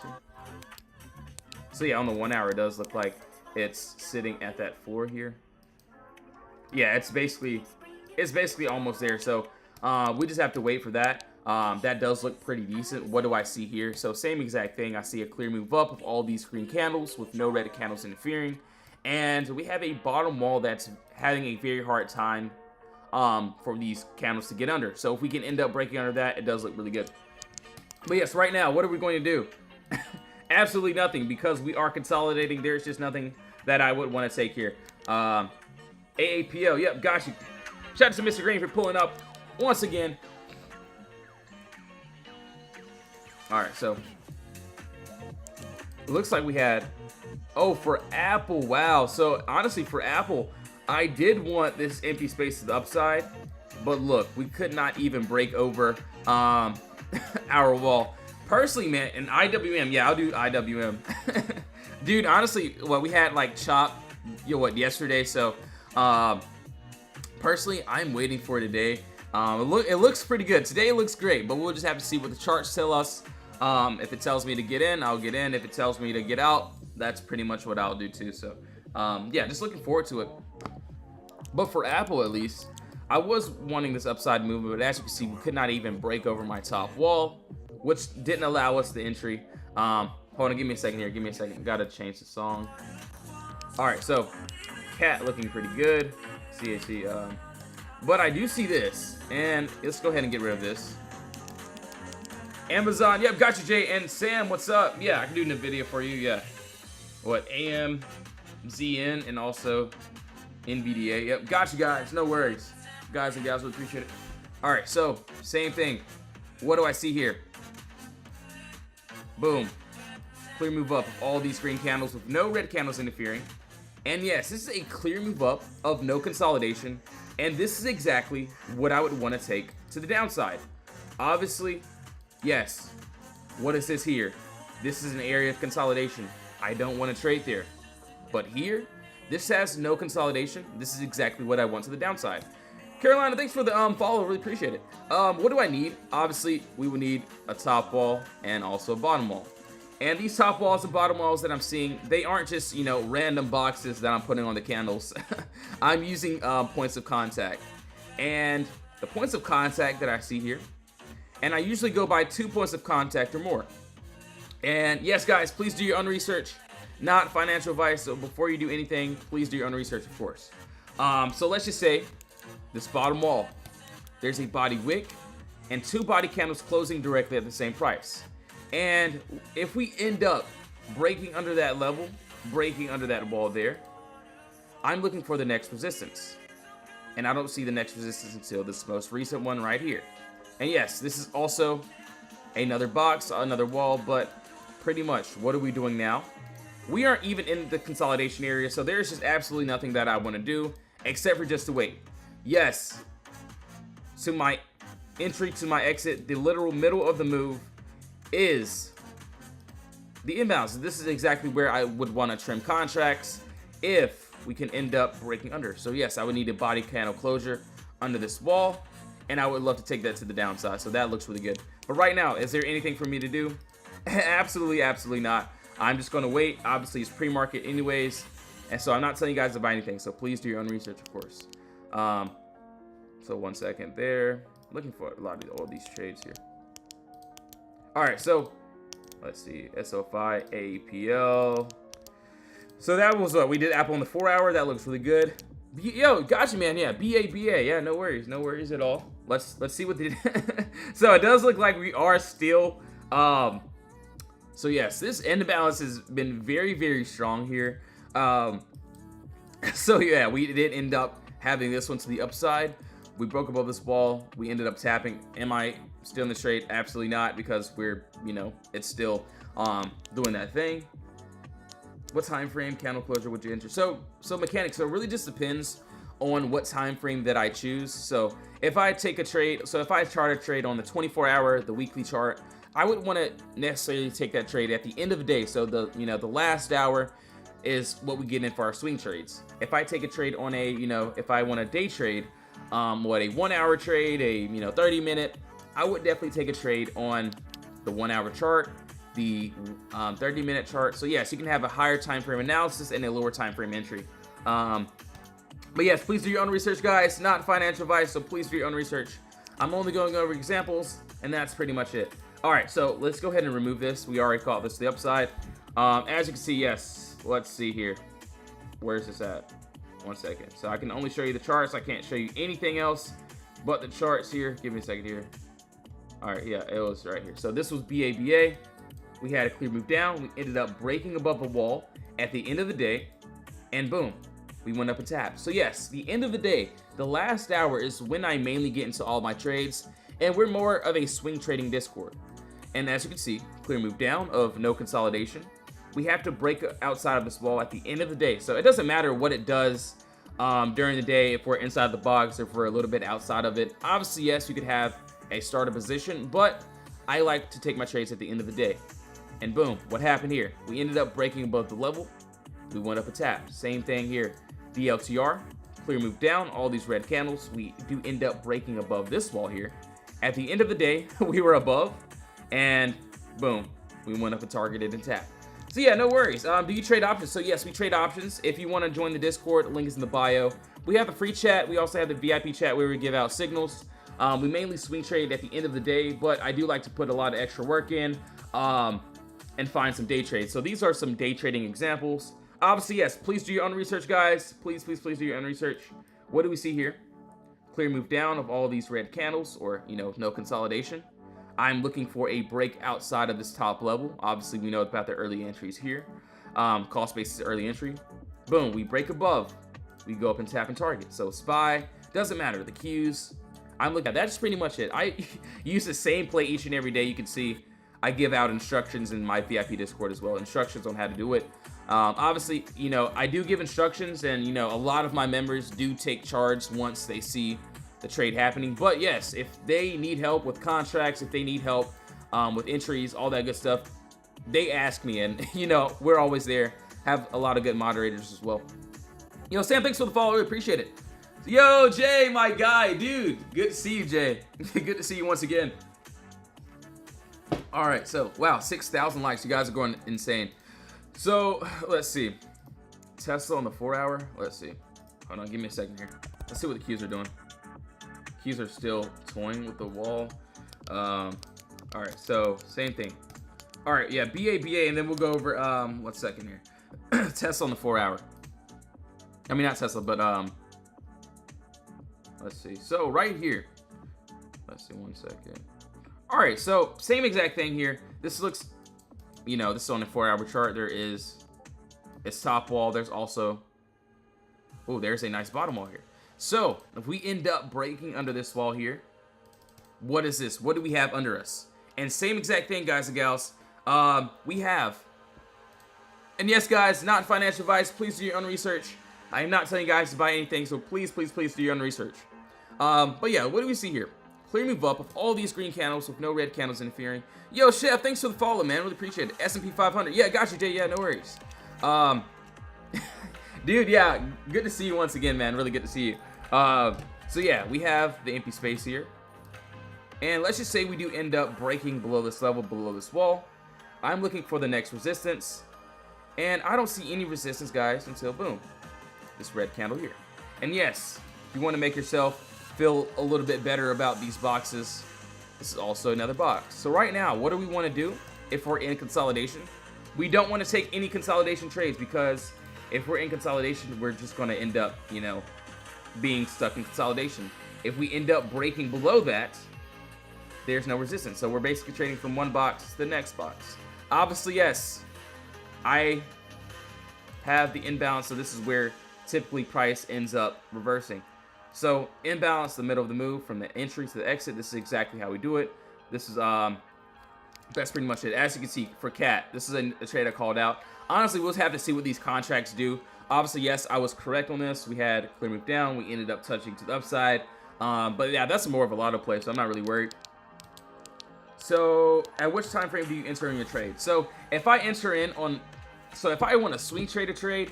So yeah, on the 1 hour, it does look like it's sitting at that floor here. Yeah, it's basically almost there. So we just have to wait for that. That does look pretty decent. What do I see here? So same exact thing. I see a clear move up of all these green candles with no red candles interfering. And we have a bottom wall that's having a very hard time for these candles to get under. So if we can end up breaking under that, it does look really good. But yes, right now, what are we going to do? Absolutely nothing, because we are consolidating. There's just nothing that I would want to take here. AAPL, yep, got you. Shout out to Mr. Green for pulling up once again. All right, so it looks like we had, oh, for Apple, wow. So honestly, for Apple, I did want this empty space to the upside, but look, we could not even break over our wall. Personally, man, in IWM, yeah, I'll do IWM. Dude, honestly, well, we had like chop, yesterday, so personally, I'm waiting for today. It looks pretty good. Today it looks great, but we'll just have to see what the charts tell us. If it tells me to get in, I'll get in. If it tells me to get out, that's pretty much what I'll do too. So, yeah, just looking forward to it. But for Apple, at least, I was wanting this upside movement, but as you can see, we could not even break over my top wall, which didn't allow us the entry. Hold on, give me a second here. Give me a second. Gotta change the song. All right, so cat looking pretty good. CAC. But I do see this, and let's go ahead and get rid of this. Amazon, yep, got you, Jay. And Sam, what's up? Yeah, I can do a video for you. Yeah. What, AMZN and also NVDA. Yep, got you guys. No worries. Guys and gals, we appreciate it. All right, so same thing. What do I see here? Boom. Clear move up of all these green candles with no red candles interfering. And yes, this is a clear move up of no consolidation. And this is exactly what I would want to take to the downside. Obviously, yes. What is this here? This is an area of consolidation. I don't want to trade there. But here, this has no consolidation. This is exactly what I want to the downside. Carolina, thanks for the follow. Really appreciate it. What do I need? Obviously, we would need a top wall and also a bottom wall. And these top walls and bottom walls that I'm seeing, they aren't just, random boxes that I'm putting on the candles. I'm using points of contact. And the points of contact that I see here, and I usually go by 2 points of contact or more. And yes, guys, please do your own research. Not financial advice, so before you do anything, please do your own research, of course. So let's just say this bottom wall, there's a body wick and 2 body candles closing directly at the same price. And if we end up breaking under that level, breaking under that wall there, I'm looking for the next resistance. And I don't see the next resistance until this most recent one right here. And yes, this is also another box, another wall, but pretty much, what are we doing now? We aren't even in the consolidation area, so there's just absolutely nothing that I want to do except for just to wait. Yes, to my entry, to my exit, the literal middle of the move is the inbounds. This is exactly where I would want to trim contracts if we can end up breaking under. So yes, I would need a body candle closure under this wall, and I would love to take that to the downside. So that looks really good. But right now, is there anything for me to do? Absolutely, absolutely not. I'm just going to wait. Obviously, it's pre-market anyways, and so I'm not telling you guys to buy anything. So please do your own research, of course. So 1 second there. Looking for a lot of all these trades here. All right, so let's see. SOFI, AEPL. So that was what we did. Apple on the 4 hour. That looks really good. Yo, gotcha, man. Yeah, BA. Yeah, no worries at all. Let's see what they. So it does look like we are still. So yes, this end balance has been very, very strong here. So yeah, we did end up having this one to the upside. We broke above this wall. We ended up tapping. Am I still in the trade? Absolutely not, because we're, it's still doing that thing. What time frame candle closure would you enter? So mechanics. So it really just depends on what time frame that I choose. So if I take a trade, so if I chart a trade on the 24-hour, the weekly chart, I wouldn't want to necessarily take that trade at the end of the day. So the the last hour is what we get in for our swing trades. If I take a trade on a if I want a day trade, what a 1 hour trade, a 30-minute, I would definitely take a trade on the 1 hour chart, the 30-minute chart. So yes, you can have a higher time frame analysis and a lower time frame entry. But yes, please do your own research, guys. Not financial advice, so please do your own research. I'm only going over examples, and that's pretty much it. All right, so let's go ahead and remove this. We already caught this to the upside. As you can see, yes, let's see here. Where's this at? 1 second. So I can only show you the charts. I can't show you anything else but the charts here. Give me a second here. All right, yeah, it was right here. So this was BABA. We had a clear move down. We ended up breaking above the wall at the end of the day, and boom, we went up and tapped. So yes, the end of the day, the last hour is when I mainly get into all my trades, and we're more of a swing trading Discord. And as you can see, clear move down of no consolidation. We have to break outside of this wall at the end of the day. So it doesn't matter what it does during the day, if we're inside the box, if we're a little bit outside of it. Obviously, yes, you could have a starter position, but I like to take my trades at the end of the day. And boom, what happened here? We ended up breaking above the level. We went up a tap. Same thing here. DLTR, clear move down, all these red candles. We do end up breaking above this wall here. At the end of the day, we were above, and boom, we went up and targeted and tapped. So yeah, no worries. Do you trade options? So yes, we trade options. If you want to join the Discord, link is in the bio. We have a free chat. We also have the VIP chat where we give out signals. We mainly swing trade at the end of the day, but I do like to put a lot of extra work in and find some day trades. So these are some day trading examples. Obviously, yes, please do your own research, guys. Please, please, please do your own research. What do we see here? Clear move down of all these red candles, or, no consolidation. I'm looking for a break outside of this top level. Obviously, we know about the early entries here. Cost basis early entry. Boom, we break above. We go up and tap and target. So SPY, doesn't matter. The Qs, I'm looking at that's pretty much it. I use the same play each and every day. You can see I give out instructions in my VIP Discord as well. Instructions on how to do it. Obviously, I do give instructions, and, a lot of my members do take charge once they see the trade happening. But yes, if they need help with contracts, if they need help with entries, all that good stuff, they ask me, and, we're always there. Have a lot of good moderators as well. Sam, thanks for the follow. We appreciate it. Yo, Jay, my guy, dude. Good to see you, Jay. Good to see you once again. All right, so, wow, 6,000 likes. You guys are going insane. So, let's see. Tesla on the 4 hour. Let's see. Hold on, give me a second here. Let's see what the Qs are doing. Qs are still toying with the wall. All right, so same thing. All right, yeah, BA, and then we'll go over, 1 second here. Tesla on the 4 hour. I mean, not Tesla, but, let's see. So, right here. Let's see, 1 second. All right, so same exact thing here. This looks... this is on the 4 hour chart. There is its top wall. There's also, there's a nice bottom wall here. So if we end up breaking under this wall here, what is this? What do we have under us? And same exact thing, guys and gals. We have, and yes, guys, not financial advice. Please do your own research. I am not telling you guys to buy anything, so please, please, please do your own research. But yeah, what do we see here? Clear move up of all these green candles with no red candles interfering. Yo, Chef, thanks for the follow, man. Really appreciate it. S&P 500. Yeah, got you, Jay. Yeah, no worries. Dude, yeah, good to see you once again, man. Really good to see you. So yeah, we have the empty space here. And let's just say we do end up breaking below this level, below this wall. I'm looking for the next resistance. And I don't see any resistance, guys, until, boom, this red candle here. And yes, if you want to make yourself feel a little bit better about these boxes, this is also another box. So right now, what do we want to do if we're in consolidation? We don't want to take any consolidation trades, because if we're in consolidation, we're just going to end up, being stuck in consolidation. If we end up breaking below that, there's no resistance. So we're basically trading from one box to the next box. Obviously, yes, I have the imbalance, so this is where typically price ends up reversing. So imbalance, the middle of the move, from the entry to the exit. This is exactly how we do it. This is That's pretty much it. As you can see, for Cat, this is a trade I called out. Honestly, we'll have to see what these contracts do. Obviously, yes, I was correct on this. We had clear move down. We ended up touching to the upside. But yeah, that's more of a lotto play, so I'm not really worried. So, at which time frame do you enter in your trade? So, if I enter in on... So, if I want to swing trade a trade,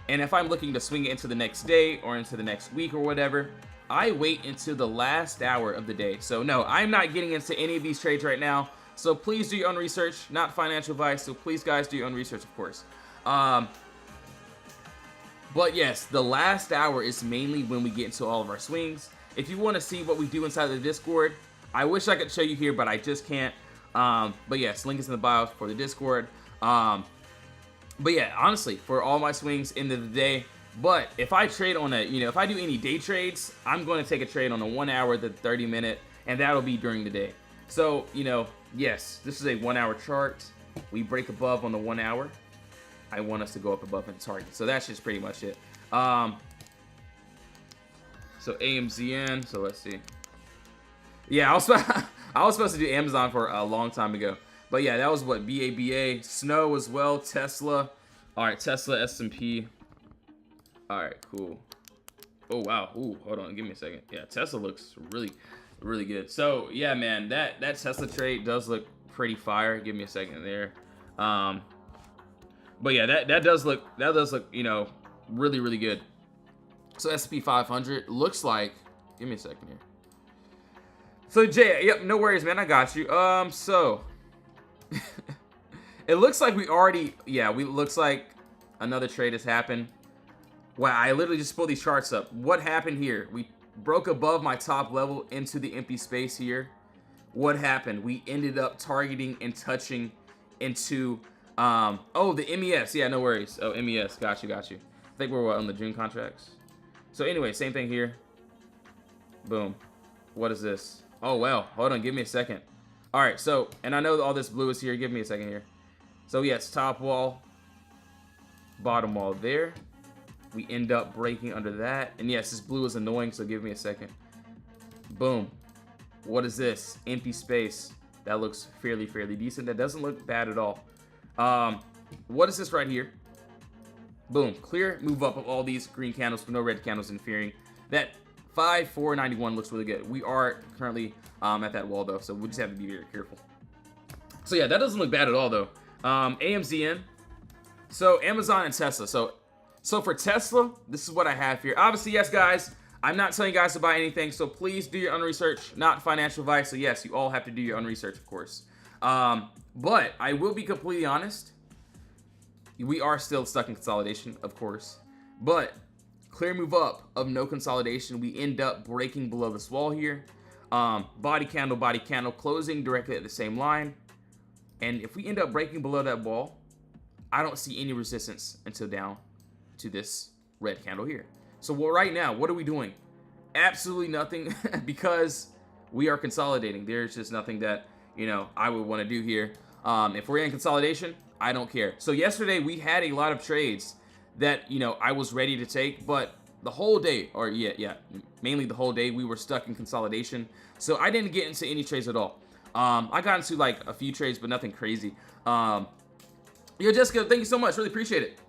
and if I'm looking to swing it into the next day or into the next week or whatever, I wait until the last hour of the day. So, no, I'm not getting into any of these trades right now. So, please do your own research, not financial advice. So, please, guys, do your own research, of course. But, yes, the last hour is mainly when we get into all of our swings. If you want to see what we do inside of the Discord, I wish I could show you here, but I just can't. But yes, link is in the bio for the Discord. But yeah, honestly, for all my swings, end of the day. But if I trade on a, if I do any day trades, I'm going to take a trade on a 1 hour, the 30 minute, and that'll be during the day. So, yes, this is a 1 hour chart. We break above on the 1 hour. I want us to go up above and target. So that's just pretty much it. So AMZN, so let's see. Yeah, I was supposed to do Amazon for a long time ago. But yeah, that was what, BABA, Snow as well, Tesla. All right, Tesla, S&P. All right, cool. Oh, wow. Ooh, hold on, give me a second. Yeah, Tesla looks really, really good. So yeah, man, that Tesla trade does look pretty fire. Give me a second there. But yeah, that does look, really, really good. So S&P 500 looks like, give me a second here. So Jay, yep, no worries, man. I got you. So it looks like we already, looks like another trade has happened. Wow, I literally just pulled these charts up. What happened here? We broke above my top level into the empty space here. What happened? We ended up targeting and touching into, oh, the MES. Yeah, no worries. Oh, MES. Got you. I think we're on the June contracts. So anyway, same thing here. Boom. What is this? Oh, well, hold on. Give me a second. All right, so, and I know all this blue is here. Give me a second here. So, yes, top wall, bottom wall there. We end up breaking under that. And, yes, this blue is annoying, so give me a second. Boom. What is this? Empty space. That looks fairly decent. That doesn't look bad at all. What is this right here? Boom. Clear move up of all these green candles with no red candles interfering. That 5491 looks really good. We are currently at that wall though, so we just have to be very careful. So yeah, that doesn't look bad at all though. AMZN. So Amazon and Tesla. So for Tesla, this is what I have here. Obviously, yes, guys, I'm not telling you guys to buy anything, so please do your own research, not financial advice. So yes, you all have to do your own research, of course. But I will be completely honest. We are still stuck in consolidation, of course. But clear move up of no consolidation. We end up breaking below this wall here. Body candle, closing directly at the same line. And if we end up breaking below that wall, I don't see any resistance until down to this red candle here. So right now, what are we doing? Absolutely nothing because we are consolidating. There's just nothing that, I would want to do here. If we're in consolidation, I don't care. So yesterday we had a lot of trades that, I was ready to take, but the whole day, or mainly the whole day, we were stuck in consolidation. So I didn't get into any trades at all. I got into like a few trades, but nothing crazy. Yo, Jessica, thank you so much. Really appreciate it.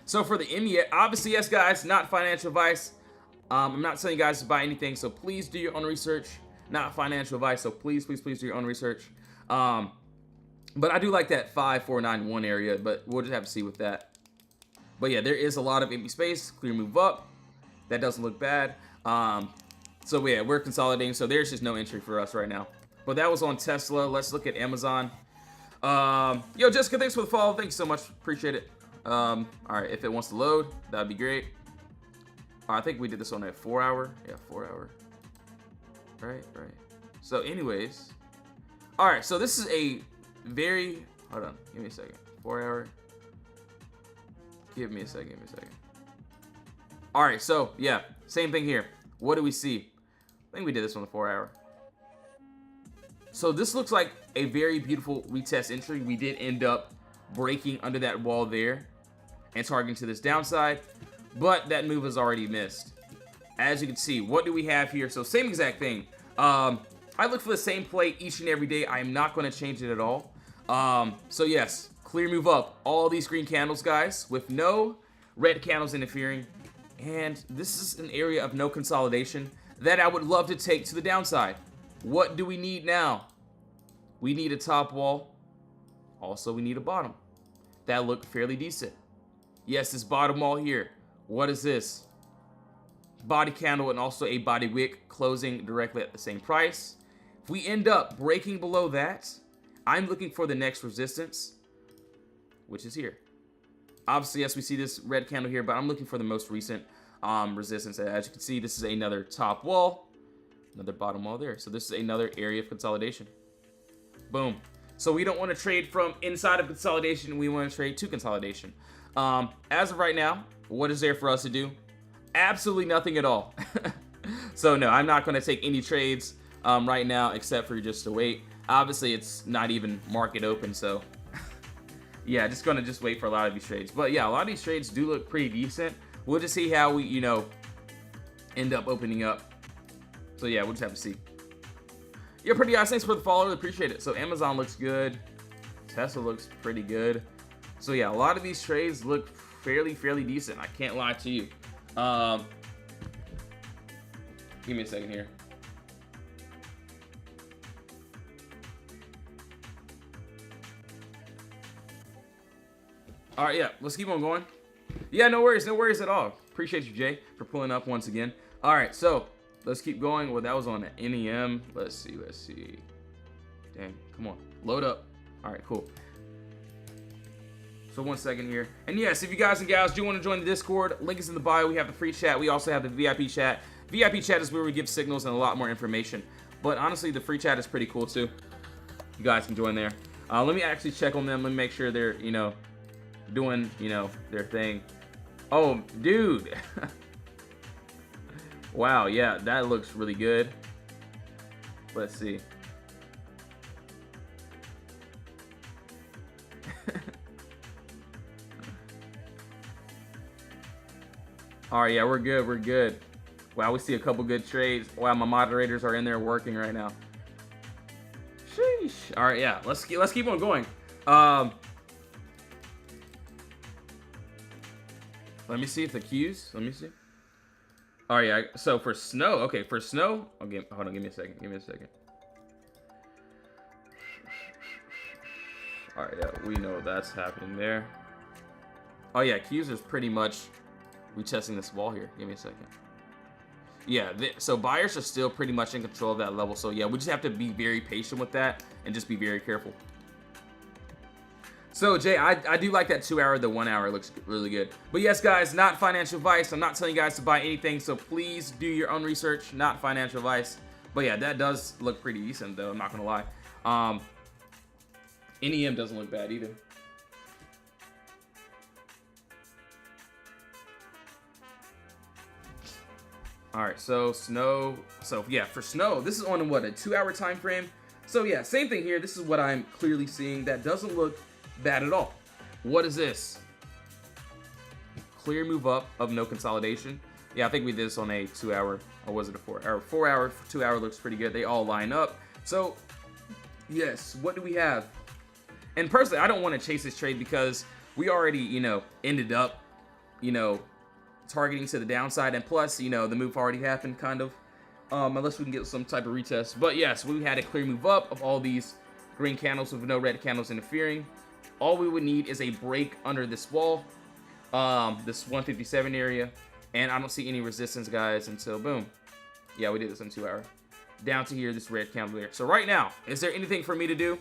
So for the MES, obviously, yes, guys, not financial advice. I'm not telling you guys to buy anything, so please do your own research. Not financial advice, so please do your own research. But I do like that 5491 area, but we'll just have to see with that. But yeah, there is a lot of empty space. Clear move up. That doesn't look bad. So yeah, we're consolidating, so there's just no entry for us right now. But that was on Tesla. Let's look at Amazon. Yo, Jessica, thanks for the follow. Thanks so much. Appreciate it. All right, if it wants to load, that'd be great. I think we did this on a 4 hour. Yeah, 4 hour. Right. So anyways, all right, so this is a very, hold on, give me a second. 4 hour. Give me a second. All right, so yeah, same thing here. What do we see? I think we did this on the 4 hour. So this looks like a very beautiful retest entry. We did end up breaking under that wall there and targeting to this downside, but that move was already missed. As you can see, what do we have here? So same exact thing. I look for the same play each and every day. I am not going to change it at all. So yes, clear move up. All these green candles, guys, with no red candles interfering. And this is an area of no consolidation that I would love to take to the downside. What do we need now? We need a top wall. Also, we need a bottom. That looked fairly decent. Yes, this bottom wall here. What is this? Body candle and also a body wick closing directly at the same price. If we end up breaking below that, I'm looking for the next resistance, which is here. Obviously, yes, we see this red candle here, but I'm looking for the most recent resistance. As you can see, this is another top wall, another bottom wall there. So this is another area of consolidation. Boom. So we don't want to trade from inside of consolidation. We want to trade to consolidation. As of right now, what is there for us to do? Absolutely nothing at all. So no, I'm not going to take any trades right now except for just to wait. Obviously, it's not even market open, so yeah, just gonna wait for a lot of these trades. But yeah, a lot of these trades do look pretty decent. We'll just see how we, end up opening up. So yeah, we'll just have to see. Yeah, pretty guys, thanks for the follow, really appreciate it. So Amazon looks good. Tesla looks pretty good. So yeah, a lot of these trades look fairly decent. I can't lie to you. Give me a second here. All right, yeah, let's keep on going. Yeah, no worries at all. Appreciate you, Jay, for pulling up once again. All right, so let's keep going. Well, that was on the NEM. Let's see. Dang, come on, load up. All right, cool. So 1 second here. And yes, if you guys and gals do want to join the Discord, link is in the bio. We have the free chat. We also have the VIP chat. VIP chat is where we give signals and a lot more information. But honestly, the free chat is pretty cool too. You guys can join there. Let me actually check on them. Let me make sure they're, doing, their thing. Oh, dude. Wow, yeah, that looks really good. Let's see. All right, yeah, we're good. Wow, we see a couple good trades. Wow, my moderators are in there working right now. Sheesh. All right, yeah, let's keep on going. Let me see if the Qs. Let me see. All right, yeah. So for snow, okay, for snow. Okay, hold on. Give me a second. All right, yeah, we know that's happening there. Oh yeah, Qs is pretty much retesting this wall here. Give me a second. Yeah, so buyers are still pretty much in control of that level. So yeah, we just have to be very patient with that and just be very careful. So Jay, I do like that 2 hour. The 1 hour looks really good. But yes, guys, not financial advice. I'm not telling you guys to buy anything. So please do your own research. Not financial advice. But yeah, that does look pretty decent though. I'm not gonna lie. NEM doesn't look bad either. All right, so snow. So yeah, for snow, this is on what, a 2 hour time frame. So yeah, same thing here. This is what I'm clearly seeing. That doesn't look bad at all. What is this? Clear move up of no consolidation. Yeah, I think we did this on a 2 hour, or was it a 4 hour? 4 hour, 2 hour looks pretty good. They all line up. So yes, what do we have? And personally, I don't want to chase this trade because we already, ended up, targeting to the downside. And plus, the move already happened kind of, unless we can get some type of retest. But yes, we had a clear move up of all these green candles with no red candles interfering. All we would need is a break under this wall, this 157 area, and I don't see any resistance, guys, until boom. Yeah, we did this in 2 hour. Down to here, this red candle there. So right now, is there anything for me to do?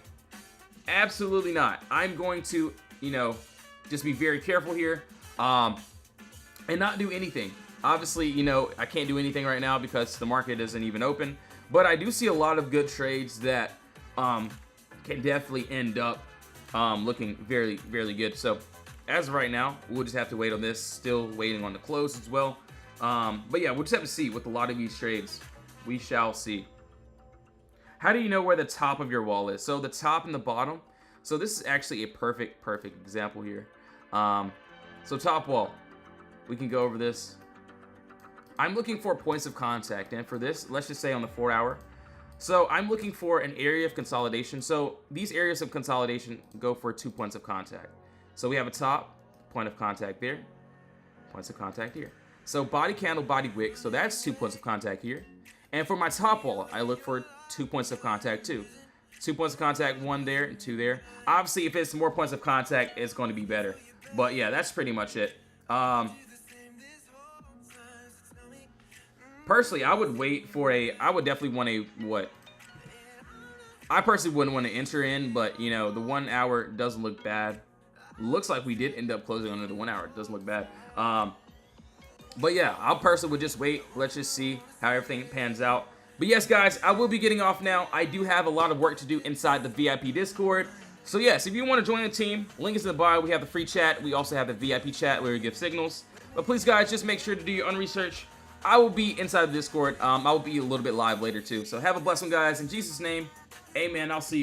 Absolutely not. I'm going to, just be very careful here, and not do anything. Obviously, I can't do anything right now because the market isn't even open, but I do see a lot of good trades that can definitely end up looking very good. So as of right now, we'll just have to wait on this. Still waiting on the close as well. But yeah, we'll just have to see with a lot of these trades. We shall see. How do you know where the top of your wall is? So the top and the bottom. So this is actually a perfect example here. So top wall, we can go over this. I'm looking for points of contact, and for this, let's just say on the 4 hour, So I'm looking for an area of consolidation. So these areas of consolidation go for 2 points of contact. So we have a top, point of contact there, points of contact here. So body candle, body wick, so that's 2 points of contact here. And for my top wall, I look for 2 points of contact too. 2 points of contact, 1 there and 2 there. Obviously, if it's more points of contact, it's going to be better. But yeah, that's pretty much it. Personally, I would wait for I would definitely want a, what? I personally wouldn't want to enter in, but you know, the 1 hour doesn't look bad. Looks like we did end up closing under the 1 hour. It doesn't look bad. But yeah, I personally would just wait. Let's just see how everything pans out. But yes, guys, I will be getting off now. I do have a lot of work to do inside the VIP Discord. So yes, if you want to join the team, link is in the bio. We have the free chat. We also have the VIP chat where we give signals. But please, guys, just make sure to do your own research. I will be inside the Discord. I will be a little bit live later too. So have a blessed one, guys. In Jesus' name, amen. I'll see you.